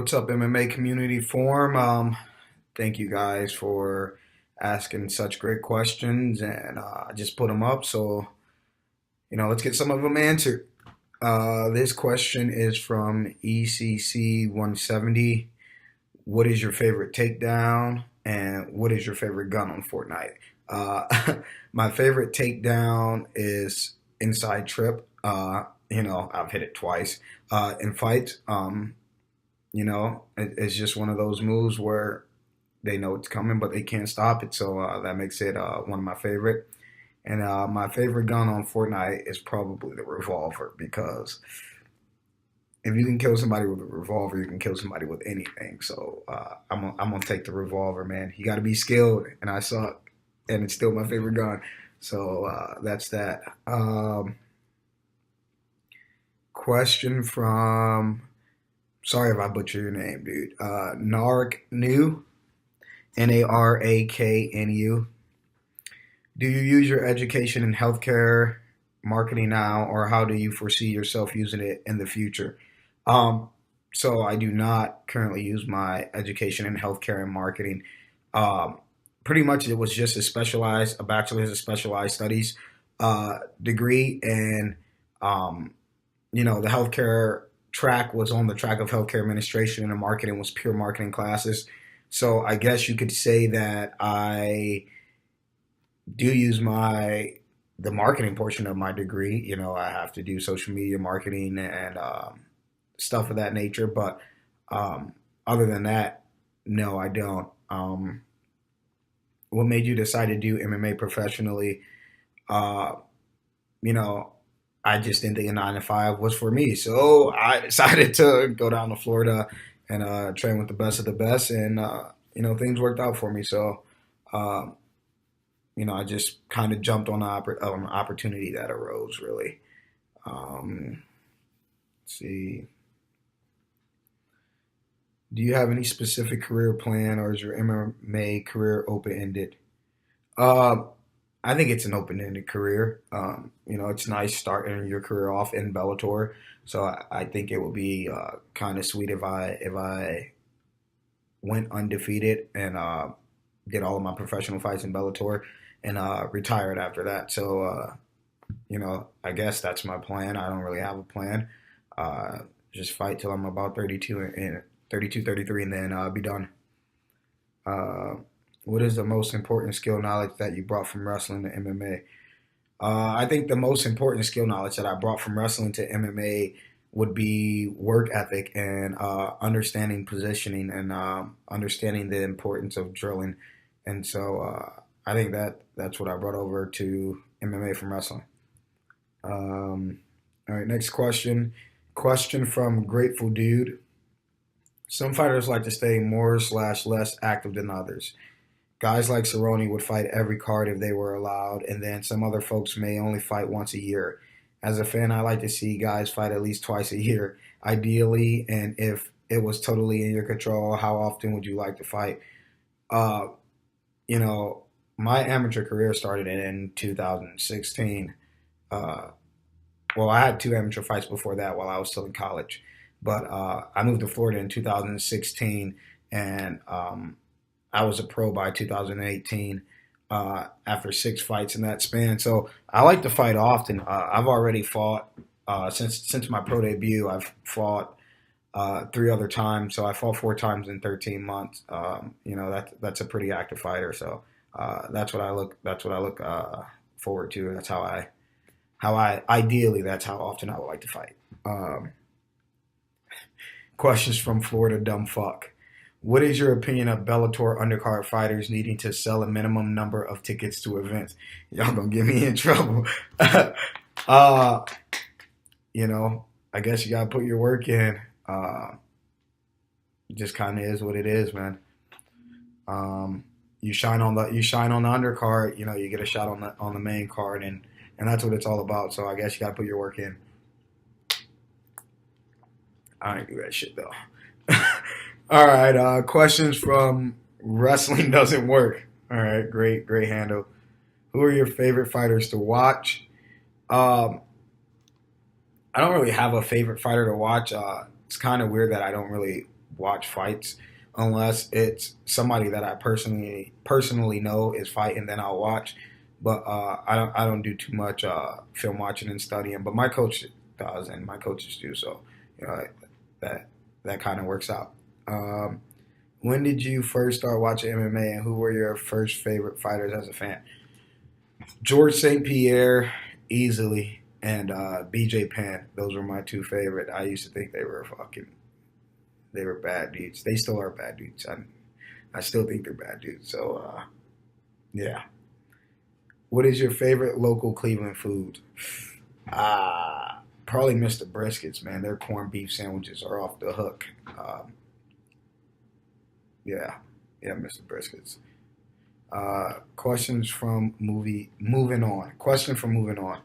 What's up, MMA Community Forum? Thank you guys for asking such great questions, and I just put them up. So, let's get some of them answered. This question is from ECC 170. What is your favorite takedown, and what is your favorite gun on Fortnite? My favorite takedown is inside trip. I've hit it twice in fights. It's just one of those moves where they know it's coming, but they can't stop it. So that makes it one of my favorite. And my favorite gun on Fortnite is probably the revolver because if you can kill somebody with a revolver, you can kill somebody with anything. So I'm gonna take the revolver, man. You got to be skilled, and I suck, and it's still my favorite gun. So that's that. Question from sorry if I butcher your name, dude. Naraknu, Naraknu. Do you use your education in healthcare marketing now, or how do you foresee yourself using it in the future? Um, so I do not currently use my education in healthcare and marketing. Um, Pretty much it was just a bachelor's of specialized studies degree, and um, the healthcare track was on the track of healthcare administration, and the marketing was pure marketing classes. So I guess you could say that I do use the marketing portion of my degree. I have to do social media marketing and stuff of that nature. But other than that, no, I don't. What made you decide to do MMA professionally? Uh, you know, I just didn't think a 9 to 5 was for me. So I decided to go down to Florida and train with the best of the best. And, things worked out for me. So, um, I just kind of jumped on an opportunity that arose, really. Um, let's see. Do you have any specific career plan, or is your MMA career open ended? Uh, I think it's an open-ended career. It's nice starting your career off in Bellator. So I think it would be kind of sweet if I went undefeated and did all of my professional fights in Bellator and retired after that. So I guess that's my plan. I don't really have a plan. Uh, just fight till I'm about 32 and 32, 33, and then be done. Uh, what is the most important skill knowledge that you brought from wrestling to MMA? I think the most important skill knowledge that I brought from wrestling to MMA would be work ethic and understanding positioning and understanding the importance of drilling. And so I think that's what I brought over to MMA from wrestling. Um, all right, next question. Question from Grateful Dude. Some fighters like to stay more slash less active than others. Guys like Cerrone would fight every card if they were allowed, and then some other folks may only fight once a year. As a fan, I like to see guys fight at least twice a year, ideally, and if it was totally in your control, how often would you like to fight? Uh, you know, my amateur career started in 2016. Uh, well, I had two amateur fights before that while I was still in college, but I moved to Florida in 2016, and I was a pro by 2018 after 6 fights in that span. So I like to fight often. I've already fought since my pro debut. I've fought 3 other times. So I fought 4 times in 13 months. That's a pretty active fighter. So that's what I look. That's what I look forward to. That's how I ideally. That's how often I would like to fight. Um, Questions from Florida dumb fuck. What is your opinion of Bellator undercard fighters needing to sell a minimum number of tickets to events? Y'all gonna get me in trouble. uh, I guess you gotta put your work in. It just kind of is what it is, man. Um, you shine on the undercard. You get a shot on the main card, and that's what it's all about. So I guess you gotta put your work in. I ain't do that shit though. All right, questions from Wrestling Doesn't Work. All right, great handle. Who are your favorite fighters to watch? Um, I don't really have a favorite fighter to watch. It's kind of weird that I don't really watch fights unless it's somebody that I personally know is fighting. Then I'll watch. But I don't do too much film watching and studying. But my coach does, and my coaches do. So you know that that kind of works out. Um, when did you first start watching MMA, and who were your first favorite fighters as a fan? George St. Pierre, easily, and BJ Penn. Those were my two favorite. I used to think they were bad dudes. They still are bad dudes. I still think they're bad dudes. So yeah. What is your favorite local Cleveland food? Probably Mr. Briskets, man. Their corned beef sandwiches are off the hook. Yeah, yeah, Mr. Briskets. Questions from movie. Moving on. Question from moving on.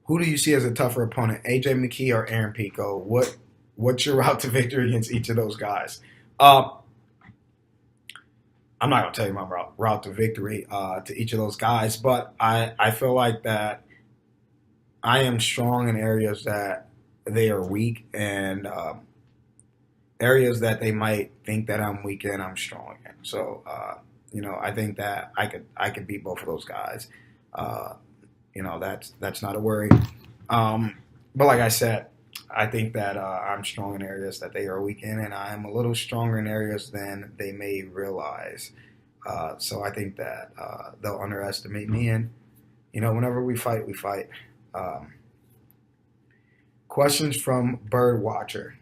Who do you see as a tougher opponent, AJ McKee or Aaron Pico? What's your route to victory against each of those guys? Uh, I'm not gonna tell you my route to victory to each of those guys, but I feel like that I am strong in areas that they are weak, and areas that they might think that I'm weak in, I'm strong in. So I think that I could beat both of those guys. Uh, that's not a worry. But like I said, I think that I'm strong in areas that they are weak in, and I am a little stronger in areas than they may realize. So I think that they'll underestimate me, and whenever we fight, we fight. Um, Questions from Bird Watcher.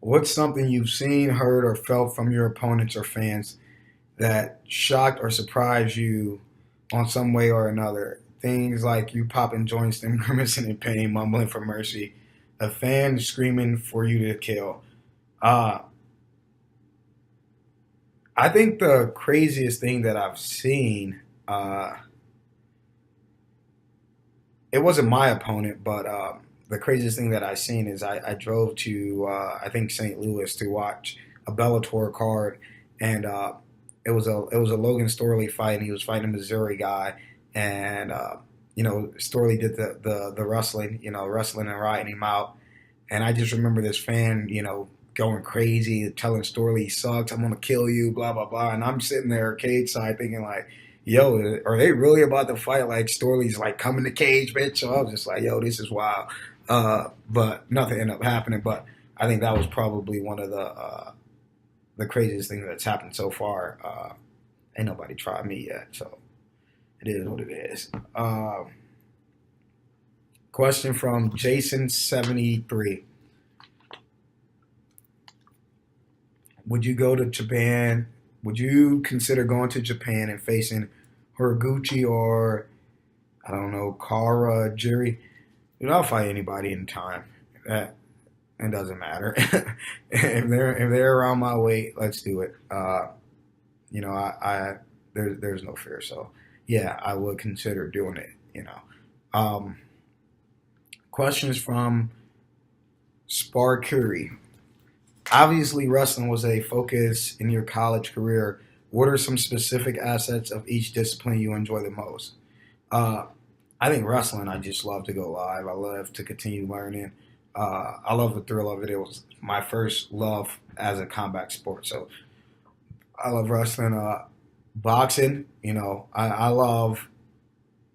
What's something you've seen, heard, or felt from your opponents or fans that shocked or surprised you on some way or another? Things like you popping joints, them grimacing in pain, mumbling for mercy, a fan screaming for you to kill. Uh, I think the craziest thing that I've seen, it wasn't my opponent, but the craziest thing that I've seen is I drove to, I think, St. Louis to watch a Bellator card, and it was a Logan Storley fight, and he was fighting a Missouri guy, and Storley did the wrestling, wrestling and riding him out, and I just remember this fan, going crazy, telling Storley he sucks, I'm gonna kill you, blah blah blah, and I'm sitting there cage side thinking like, yo, are they really about to fight? Like Storley's like coming to cage, bitch. So I was just like, yo, this is wild. But nothing ended up happening. But I think that was probably one of the craziest things that's happened so far. Ain't nobody tried me yet, so it is what it is. Question from Jason73. Would you go to Japan? Would you consider going to Japan and facing Horiguchi or, I don't know, Kara Jiri? Dude, I'll fight anybody in time. That it doesn't matter. If they're around my weight, let's do it. There's no fear. So yeah, I would consider doing it. Um, Questions from Spar Curry. Obviously, wrestling was a focus in your college career. What are some specific assets of each discipline you enjoy the most? Uh, I think wrestling, I just love to go live. I love to continue learning. I love the thrill of it. It was my first love as a combat sport. So I love wrestling. Boxing, I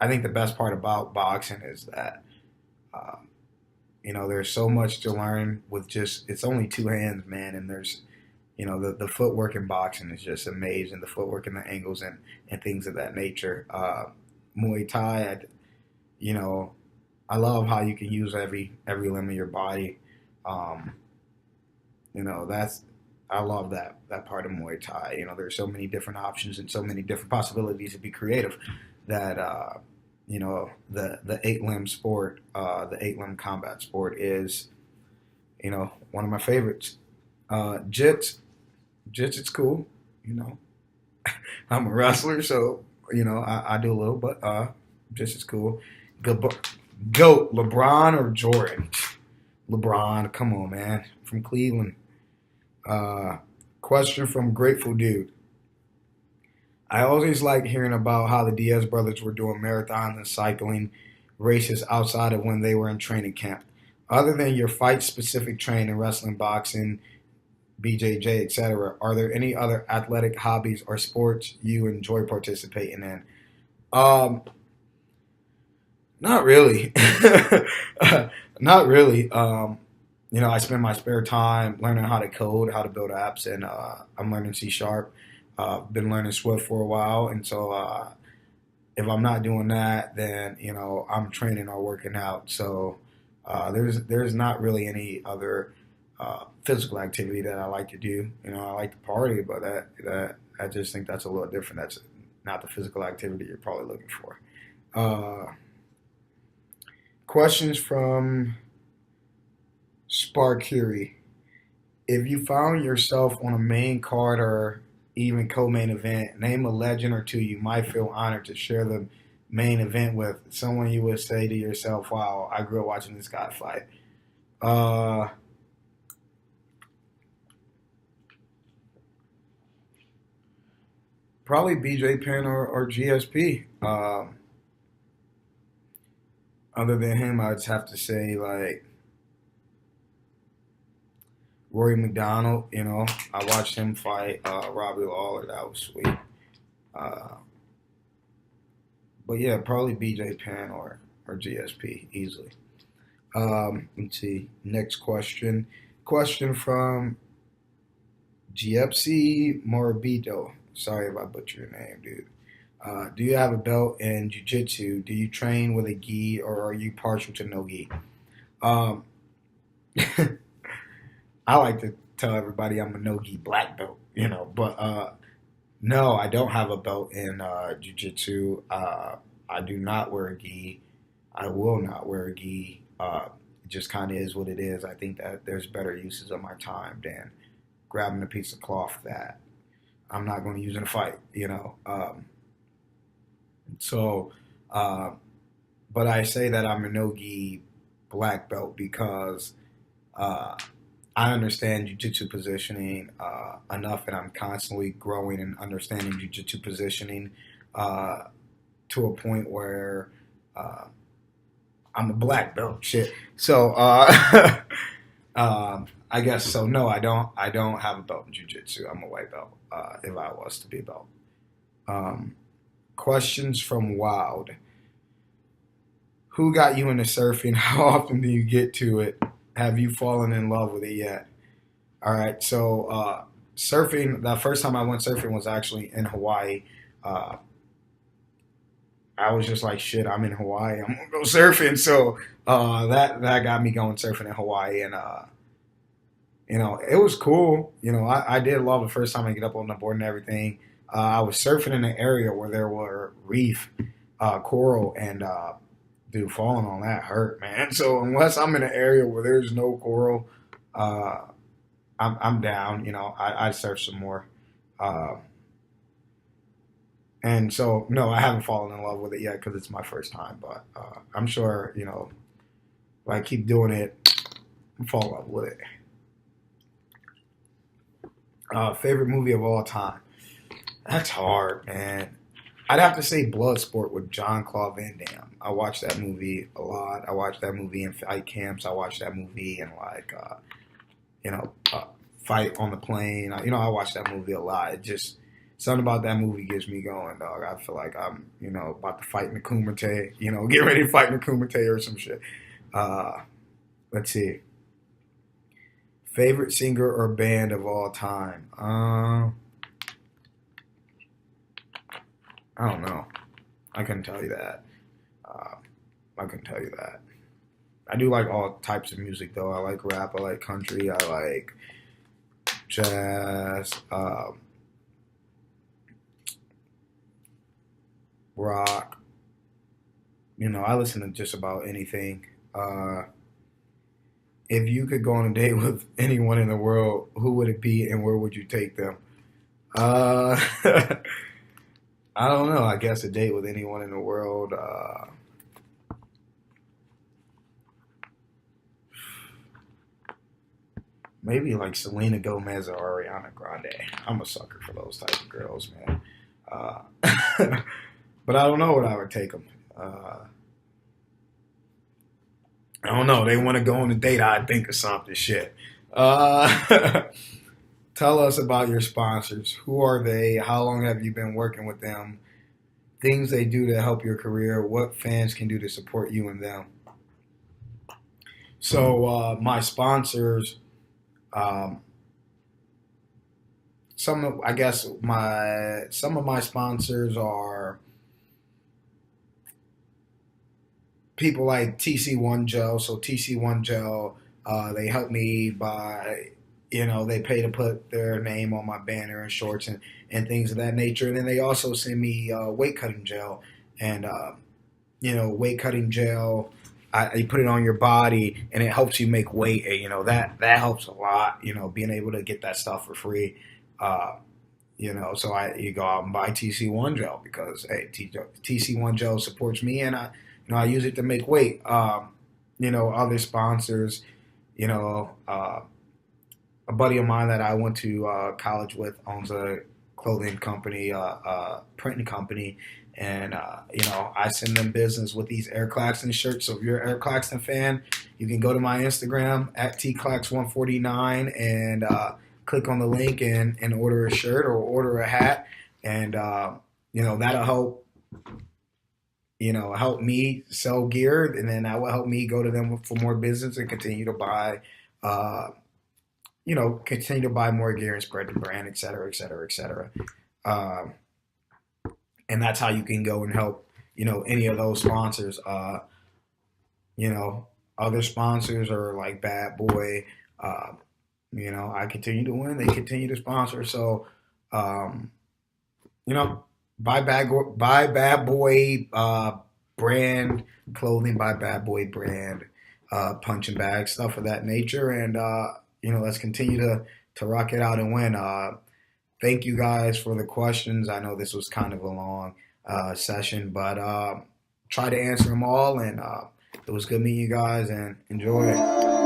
think the best part about boxing is that uh, there's so much to learn with just, it's only two hands, man. And there's, the footwork in boxing is just amazing. The footwork and the angles and things of that nature. Muay Thai, you know, I love how you can use every limb of your body. Um, that's, I love that part of Muay Thai. There's so many different options and so many different possibilities to be creative that, the eight limb sport, the eight limb combat sport is, one of my favorites. Jits, it's cool. I'm a wrestler, so I do a little, but jits is cool. Goat, LeBron or Jordan? LeBron, come on, man, from Cleveland. Uh, Question from Grateful Dude. I always like hearing about how the Diaz brothers were doing marathons and cycling races outside of when they were in training camp. Other than your fight-specific training, wrestling, boxing, BJJ, etc., are there any other athletic hobbies or sports you enjoy participating in? Um, Not really. Not really. I spend my spare time learning how to code, how to build apps, and I'm learning C Sharp. Been learning Swift for a while, and so if I'm not doing that, then I'm training or working out. So there's not really any other physical activity that I like to do. I like to party, but that I just think that's a little different. That's not the physical activity you're probably looking for. Uh, Questions from Sparkuri. If you found yourself on a main card or even co-main event, name a legend or two you might feel honored to share the main event with. Someone you would say to yourself, "Wow, I grew up watching this guy fight." Uh, Probably BJ Penn or GSP. Other than him, I'd just have to say like Rory McDonald. I watched him fight Robbie Lawler. That was sweet. Uh, but yeah, probably BJ Penn or GSP easily. Let's see. Next question. Question from GFC Morabito. Sorry if I butchered your name, dude. Do you have a belt in jiu-jitsu? Do you train with a gi or are you partial to no gi? Um, I like to tell everybody I'm a no gi black belt, but no, I don't have a belt in jiu-jitsu. I do not wear a gi. I will not wear a gi. It just kind of is what it is. I think that there's better uses of my time than grabbing a piece of cloth that I'm not going to use in a fight, So, uh, but I say that I'm a no-gi black belt because uh, I understand jiu-jitsu positioning enough, and I'm constantly growing and understanding jiu-jitsu positioning uh, to a point where uh, I'm a black belt. Shit. So, I guess so. No, I don't. I don't have a belt in jiu-jitsu. I'm a white belt. If I was to be a belt. Um, Questions from Wild. Who got you into surfing? How often do you get to it? Have you fallen in love with it yet? All right. So surfing. The first time I went surfing was actually in Hawaii. Uh, I was just like, shit. I'm in Hawaii. I'm gonna go surfing. So that got me going surfing in Hawaii, and it was cool. I did love the first time I get up on the board and everything. I was surfing in an area where there were reef, coral, and dude, falling on that hurt, man. So unless I'm in an area where there's no coral, uh, I'm down. I surf some more. Uh, and so, no, I haven't fallen in love with it yet because it's my first time. But I'm sure, if I keep doing it, I'll fall in love with it. Favorite movie of all time? That's hard, man. I'd have to say Bloodsport with John Claude Van Damme. I watched that movie a lot. I watched that movie in fight camps. I watched that movie in you know, uh, fight on the plane. I watched that movie a lot. It just something about that movie gets me going, dog. I feel like I'm, about to fight Nakumite. Get ready to fight Nakumite or some shit. Uh, let's see. Favorite singer or band of all time? I don't know. I couldn't tell you that. Uh, I couldn't tell you that. I do like all types of music though. I like rap. I like country. I like jazz, rock. I listen to just about anything. Uh, if you could go on a date with anyone in the world, who would it be and where would you take them? Uh, I don't know. I guess a date with anyone in the world. Maybe like Selena Gomez or Ariana Grande. I'm a sucker for those type of girls, man. Uh, but I don't know what I would take them. I don't know. They want to go on a date, I think, or something. Shit. Uh, Tell us about your sponsors. Who are they? How long have you been working with them? Things they do to help your career. What fans can do to support you and them. So my sponsors, um, I guess some of my sponsors are people like TC1 Gel. So TC1 Gel, they help me by, they pay to put their name on my banner and shorts and things of that nature. And then they also send me weight cutting gel. And, weight cutting gel, you put it on your body and it helps you make weight. And, that helps a lot, being able to get that stuff for free. Uh, so you go out and buy TC1 gel because hey, TC1 gel supports me, and I use it to make weight. Other sponsors, you know, uh, a buddy of mine that I went to college with owns a clothing company, printing company, and I send them business with these Air Claxton shirts. So if you're an Air Claxton fan, you can go to my Instagram at tclax149 and click on the link and order a shirt or order a hat, and that'll help me sell gear, and then that will help me go to them for more business and continue to buy. Uh, continue to buy more gear and spread the brand, et cetera, et cetera, et cetera. Um, and that's how you can go and help, any of those sponsors. You know, Other sponsors are like Bad Boy. Uh, I continue to win. They continue to sponsor. So, um, you know, buy Bad Boy brand clothing, buy Bad Boy brand punching bag, stuff of that nature. And, let's continue to rock it out and win. Thank you guys for the questions. I know this was kind of a long session, but try to answer them all. And it was good meeting you guys and enjoy it.